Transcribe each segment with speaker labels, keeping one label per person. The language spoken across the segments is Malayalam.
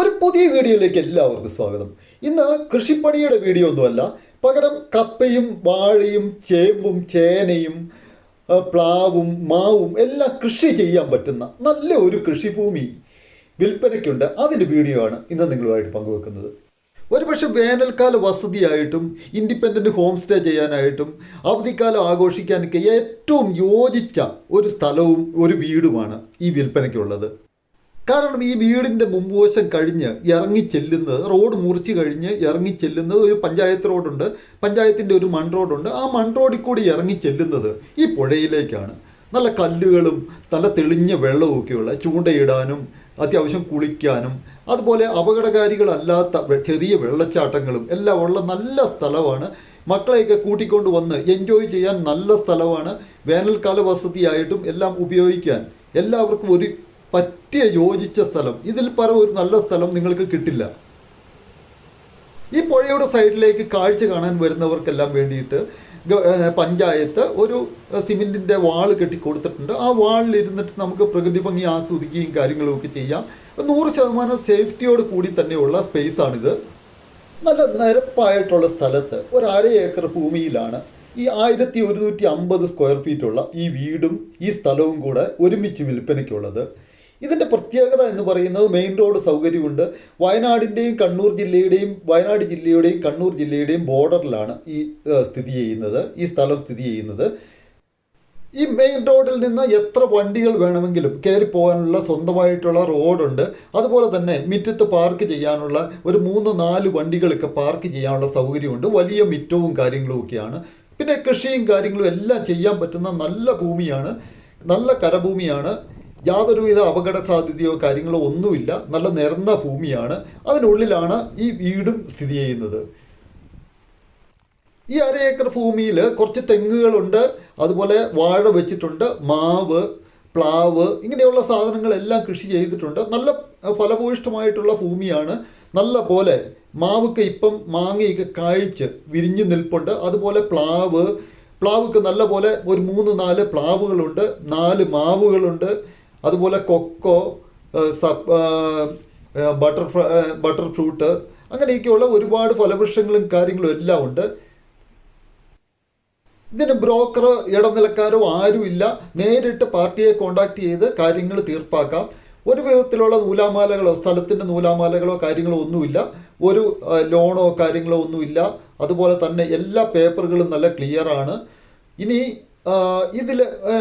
Speaker 1: ഒരു പുതിയ വീഡിയോയിലേക്ക് എല്ലാവർക്കും സ്വാഗതം. ഇന്ന് കൃഷിപ്പണിയുടെ വീഡിയോ ഒന്നുമല്ല, പകരം കപ്പയും വാഴയും ചേമ്പും ചേനയും പ്ലാവും മാവും എല്ലാം കൃഷി ചെയ്യാൻ പറ്റുന്ന നല്ല ഒരു കൃഷിഭൂമി വിൽപ്പനയ്ക്കുണ്ട്. അതിൻ്റെ വീഡിയോ ആണ് ഇന്ന് നിങ്ങളുമായിട്ട് പങ്കുവെക്കുന്നത്. ഒരുപക്ഷെ വേനൽക്കാല വസതിയായിട്ടും ഇൻഡിപെൻഡൻറ്റ് ഹോം സ്റ്റേ ചെയ്യാനായിട്ടും അവധിക്കാലം ആഘോഷിക്കാനൊക്കെ ഏറ്റവും യോജിച്ച ഒരു സ്ഥലവും ഒരു വീടുമാണ് ഈ വിൽപ്പനയ്ക്കുള്ളത്. കാരണം ഈ വീടിൻ്റെ മുൻവശം കഴിഞ്ഞ് ഇറങ്ങിച്ചെല്ലുന്നത്, റോഡ് മുറിച്ച് കഴിഞ്ഞ് ഇറങ്ങിച്ചെല്ലുന്നത് ഒരു പഞ്ചായത്ത് റോഡുണ്ട്, പഞ്ചായത്തിൻ്റെ ഒരു മൺ റോഡുണ്ട്. ആ മൺ റോഡിൽ കൂടി ഇറങ്ങിച്ചെല്ലുന്നത് ഈ പുഴയിലേക്കാണ്. നല്ല കല്ലുകളും നല്ല തെളിഞ്ഞ വെള്ളമൊക്കെയുള്ള ചൂണ്ടയിടാനും അത്യാവശ്യം കുളിക്കാനും അതുപോലെ അപകടകാരികളല്ലാത്ത ചെറിയ വെള്ളച്ചാട്ടങ്ങളും എല്ലാം ഉള്ള നല്ല സ്ഥലമാണ്. മക്കളെയൊക്കെ കൂട്ടിക്കൊണ്ട് വന്ന് എൻജോയ് ചെയ്യാൻ നല്ല സ്ഥലമാണ്. വേനൽക്കാല വസതിയായിട്ടും എല്ലാം ഉപയോഗിക്കാൻ എല്ലാവർക്കും ഒരു പറ്റിയ യോജിച്ച സ്ഥലം. ഇതിൽ പരം ഒരു നല്ല സ്ഥലം നിങ്ങൾക്ക് കിട്ടില്ല. ഈ പുഴയുടെ സൈഡിലേക്ക് കാഴ്ച കാണാൻ വരുന്നവർക്കെല്ലാം വേണ്ടിയിട്ട് പഞ്ചായത്ത് ഒരു സിമെൻറ്റിൻ്റെ വാൾ കെട്ടിക്കൊടുത്തിട്ടുണ്ട്. ആ വാളിൽ ഇരുന്നിട്ട് നമുക്ക് പ്രകൃതി ഭംഗി ആസ്വദിക്കുകയും കാര്യങ്ങളൊക്കെ ചെയ്യാം. 100% സേഫ്റ്റിയോട് കൂടി തന്നെയുള്ള സ്പേസാണിത്. നല്ല നിരപ്പായിട്ടുള്ള സ്ഥലത്ത് ഒരു അര ഏക്കർ ഭൂമിയിലാണ് ഈ 1150 സ്ക്വയർ ഫീറ്റുള്ള ഈ വീടും ഈ സ്ഥലവും കൂടെ ഒരുമിച്ച് വിൽപ്പനയ്ക്കുള്ളത്. ഇതിൻ്റെ പ്രത്യേകത എന്ന് പറയുന്നത് മെയിൻ റോഡ് സൗകര്യമുണ്ട്. വയനാടിൻ്റെയും കണ്ണൂർ ജില്ലയുടെയും വയനാട് ജില്ലയുടെയും കണ്ണൂർ ജില്ലയുടെയും ബോർഡറിലാണ് ഈ സ്ഥലം സ്ഥിതി ചെയ്യുന്നത്. ഈ മെയിൻ റോഡിൽ നിന്ന് എത്ര വണ്ടികൾ വേണമെങ്കിലും കയറി പോകാനുള്ള സ്വന്തമായിട്ടുള്ള റോഡുണ്ട്. അതുപോലെ തന്നെ മുറ്റത്ത് പാർക്ക് ചെയ്യാനുള്ള ഒരു 3-4 വണ്ടികളൊക്കെ പാർക്ക് ചെയ്യാനുള്ള സൗകര്യമുണ്ട്. വലിയ മുറ്റവും കാര്യങ്ങളും ഒക്കെയാണ്. പിന്നെ കൃഷിയും കാര്യങ്ങളും എല്ലാം ചെയ്യാൻ പറ്റുന്ന നല്ല ഭൂമിയാണ്, നല്ല കരഭൂമിയാണ്. യാതൊരുവിധ അപകട സാധ്യതയോ കാര്യങ്ങളോ ഒന്നുമില്ല. നല്ല നിരന്ന ഭൂമിയാണ്. അതിനുള്ളിലാണ് ഈ വീടും സ്ഥിതി ചെയ്യുന്നത്. ഈ അര ഏക്കർ ഭൂമിയിൽ കുറച്ച് തെങ്ങുകളുണ്ട്, അതുപോലെ വാഴ വെച്ചിട്ടുണ്ട്, മാവ്, പ്ലാവ്, ഇങ്ങനെയുള്ള സാധനങ്ങളെല്ലാം കൃഷി ചെയ്തിട്ടുണ്ട്. നല്ല ഫലഭൂയിഷ്ടമായിട്ടുള്ള ഭൂമിയാണ്. നല്ല പോലെ മാവൊക്കെ ഇപ്പം മാങ്ങയൊക്കെ കായ്ച്ച് വിരിഞ്ഞു നിൽപ്പുണ്ട്. അതുപോലെ പ്ലാവൊക്കെ നല്ല പോലെ ഒരു 3-4 പ്ലാവുകളുണ്ട്, 4 മാവുകളുണ്ട്. അതുപോലെ കൊക്കോ, ബട്ടർ ഫ്രൂട്ട്, അങ്ങനെയൊക്കെയുള്ള ഒരുപാട് ഫലവൃക്ഷങ്ങളും കാര്യങ്ങളും എല്ലാം ഉണ്ട്. ഇതിന് ബ്രോക്കർ, ഇടനിലക്കാരോ ആരുമില്ല. നേരിട്ട് പാർട്ടിയെ കോണ്ടാക്ട് ചെയ്ത് കാര്യങ്ങൾ തീർപ്പാക്കാം. ഒരു വിധത്തിലുള്ള നൂലാമാലകളോ സ്ഥലത്തിൻ്റെ നൂലാമാലകളോ കാര്യങ്ങളോ ഒന്നുമില്ല. ഒരു ലോണോ കാര്യങ്ങളോ ഒന്നുമില്ല. അതുപോലെ തന്നെ എല്ലാ പേപ്പറുകളും നല്ല ക്ലിയറാണ്. ഇനി ഇതിൽ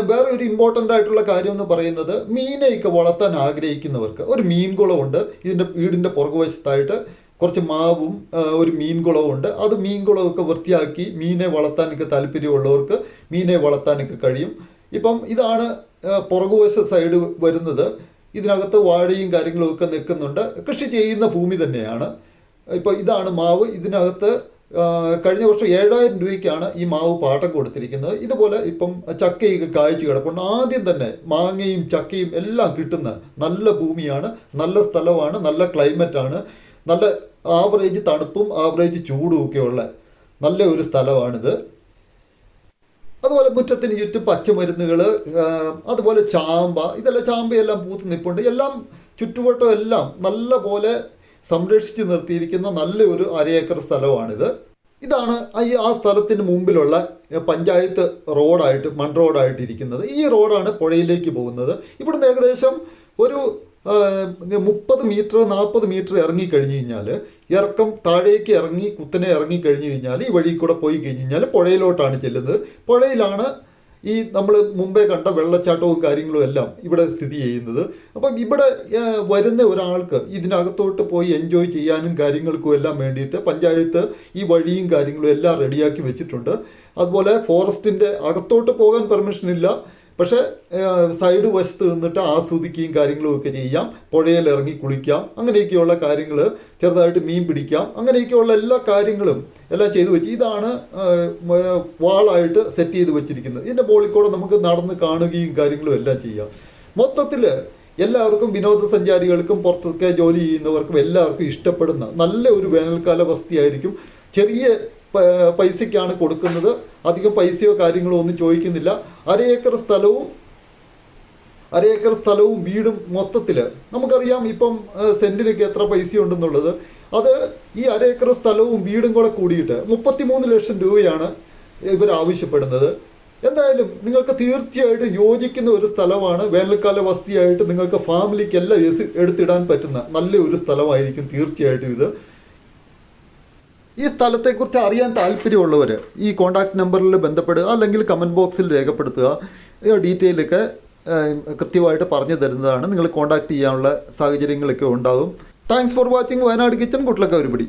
Speaker 1: വേറെ ഒരു ഇമ്പോർട്ടൻ്റ് ആയിട്ടുള്ള കാര്യം എന്ന് പറയുന്നത്, മീനെയൊക്കെ വളർത്താൻ ആഗ്രഹിക്കുന്നവർക്ക് ഒരു മീൻകുളമുണ്ട്. ഇതിൻ്റെ വീടിൻ്റെ പുറകുവശത്തായിട്ട് കുറച്ച് മാവും ഒരു മീൻകുളവും ഉണ്ട്. അത് മീൻകുളമൊക്കെ വൃത്തിയാക്കി മീനെ വളർത്താനൊക്കെ താല്പര്യമുള്ളവർക്ക് മീനെ വളർത്താനൊക്കെ കഴിയും. ഇപ്പം ഇതാണ് പുറകുവശ സൈഡ് വരുന്നത്. ഇതിനകത്ത് വാഴയും കാര്യങ്ങളും ഒക്കെ നിൽക്കുന്നുണ്ട്. കൃഷി ചെയ്യുന്ന ഭൂമി തന്നെയാണ്. ഇപ്പോൾ ഇതാണ് മാവ്. ഇതിനകത്ത് കഴിഞ്ഞ വർഷം 7000 രൂപയ്ക്കാണ് ഈ മാവ് പാട്ടം കൊടുത്തിരിക്കുന്നത്. ഇതുപോലെ ഇപ്പം ചക്കയൊക്കെ കായ്ച്ചു കിടപ്പുണ്ട്. ആദ്യം തന്നെ മാങ്ങയും ചക്കയും എല്ലാം കിട്ടുന്ന നല്ല ഭൂമിയാണ്, നല്ല സ്ഥലമാണ്, നല്ല ക്ലൈമറ്റാണ്, നല്ല ആവറേജ് തണുപ്പും ആവറേജ് ചൂടും ഒക്കെയുള്ള നല്ല ഒരു സ്ഥലമാണിത്. അതുപോലെ മുറ്റത്തിന് ചുറ്റും പച്ചമരുന്നുകൾ, അതുപോലെ ഇതെല്ലാം ചാമ്പയെല്ലാം പൂത്ത് നിൽപ്പുണ്ട്. എല്ലാം ചുറ്റുവട്ടം എല്ലാം നല്ല പോലെ സംരക്ഷിച്ച് നിർത്തിയിരിക്കുന്ന നല്ല ഒരു അര ഏക്കർ സ്ഥലമാണിത്. ഇതാണ് ആ സ്ഥലത്തിന് മുമ്പിലുള്ള പഞ്ചായത്ത് റോഡായിട്ട് മൺ റോഡായിട്ട് ഇരിക്കുന്നത്. ഈ റോഡാണ് പുഴയിലേക്ക് പോകുന്നത്. ഇവിടുന്ന് ഏകദേശം ഒരു 30 മീറ്റർ 40 മീറ്റർ ഇറങ്ങിക്കഴിഞ്ഞ് കഴിഞ്ഞാൽ, ഇറക്കം താഴേക്ക് ഇറങ്ങി കുത്തനെ ഇറങ്ങിക്കഴിഞ്ഞ് കഴിഞ്ഞാൽ ഈ വഴി കൂടെ പോയി കഴിഞ്ഞ് കഴിഞ്ഞാൽ പുഴയിലോട്ടാണ് ചെല്ലുന്നത്. പുഴയിലാണ് ഈ നമ്മൾ മുമ്പേ കണ്ട വെള്ളച്ചാട്ടവും കാര്യങ്ങളും എല്ലാം ഇവിടെ സ്ഥിതി ചെയ്യുന്നത്. അപ്പം ഇവിടെ വരുന്ന ഒരാൾക്ക് ഇതിനകത്തോട്ട് പോയി എൻജോയ് ചെയ്യാനും കാര്യങ്ങൾക്കും എല്ലാം വേണ്ടിയിട്ട് പഞ്ചായത്ത് ഈ വഴിയും കാര്യങ്ങളും എല്ലാം റെഡിയാക്കി വെച്ചിട്ടുണ്ട്. അതുപോലെ ഫോറസ്റ്റിൻ്റെ അകത്തോട്ട് പോകാൻ പെർമിഷൻ ഇല്ല. പക്ഷേ സൈഡ് വശത്ത് നിന്നിട്ട് ആസ്വദിക്കുകയും കാര്യങ്ങളും ഒക്കെ ചെയ്യാം. പുഴയിൽ ഇറങ്ങി കുളിക്കാം, അങ്ങനെയൊക്കെയുള്ള കാര്യങ്ങൾ, ചെറുതായിട്ട് മീൻ പിടിക്കാം, അങ്ങനെയൊക്കെയുള്ള എല്ലാ കാര്യങ്ങളും എല്ലാം ചെയ്തു വെച്ച് ഇതാണ് വാളായിട്ട് സെറ്റ് ചെയ്ത് വെച്ചിരിക്കുന്നത്. ഇതിൻ്റെ മുകളിൽ കൂടെ നമുക്ക് നടന്ന് കാണുകയും കാര്യങ്ങളും എല്ലാം ചെയ്യാം. മൊത്തത്തിൽ എല്ലാവർക്കും, വിനോദസഞ്ചാരികൾക്കും പുറത്തൊക്കെ ജോലി ചെയ്യുന്നവർക്കും എല്ലാവർക്കും ഇഷ്ടപ്പെടുന്ന നല്ല ഒരു വേനൽക്കാല വസതിയായിരിക്കും. ചെറിയ പൈസയ്ക്കാണ് കൊടുക്കുന്നത്. അധികം പൈസയോ കാര്യങ്ങളോ ഒന്നും ചോദിക്കുന്നില്ല. അര ഏക്കർ സ്ഥലവും അരേക്കർ സ്ഥലവും വീടും മൊത്തത്തിൽ നമുക്കറിയാം ഇപ്പം സെൻറ്റിനൊക്കെ എത്ര പൈസ ഉണ്ടെന്നുള്ളത്. അത് ഈ അരേക്കർ സ്ഥലവും വീടും കൂടെ കൂടിയിട്ട് 33 ലക്ഷം രൂപയാണ് ഇവർ ആവശ്യപ്പെടുന്നത്. എന്തായാലും നിങ്ങൾക്ക് തീർച്ചയായിട്ടും യോജിക്കുന്ന ഒരു സ്ഥലമാണ്. വേനൽക്കാല വസതിയായിട്ട് നിങ്ങൾക്ക് ഫാമിലിക്കെല്ലാം എടുത്തിടാൻ പറ്റുന്ന നല്ലൊരു സ്ഥലമായിരിക്കും തീർച്ചയായിട്ടും ഇത്. ഈ സ്ഥലത്തെക്കുറിച്ച് അറിയാൻ താല്പര്യമുള്ളവർ ഈ കോൺടാക്ട് നമ്പറിൽ ബന്ധപ്പെടുക, അല്ലെങ്കിൽ കമൻറ്റ് ബോക്സിൽ രേഖപ്പെടുത്തുക. ഡീറ്റെയിലൊക്കെ കൃത്യമായിട്ട് പറഞ്ഞു തരുന്നതാണ്. നിങ്ങൾ കോൺടാക്ട് ചെയ്യാനുള്ള സാഹചര്യങ്ങളൊക്കെ ഉണ്ടാകും. Thanks for watching Wayanad kitchen. Good luck everybody.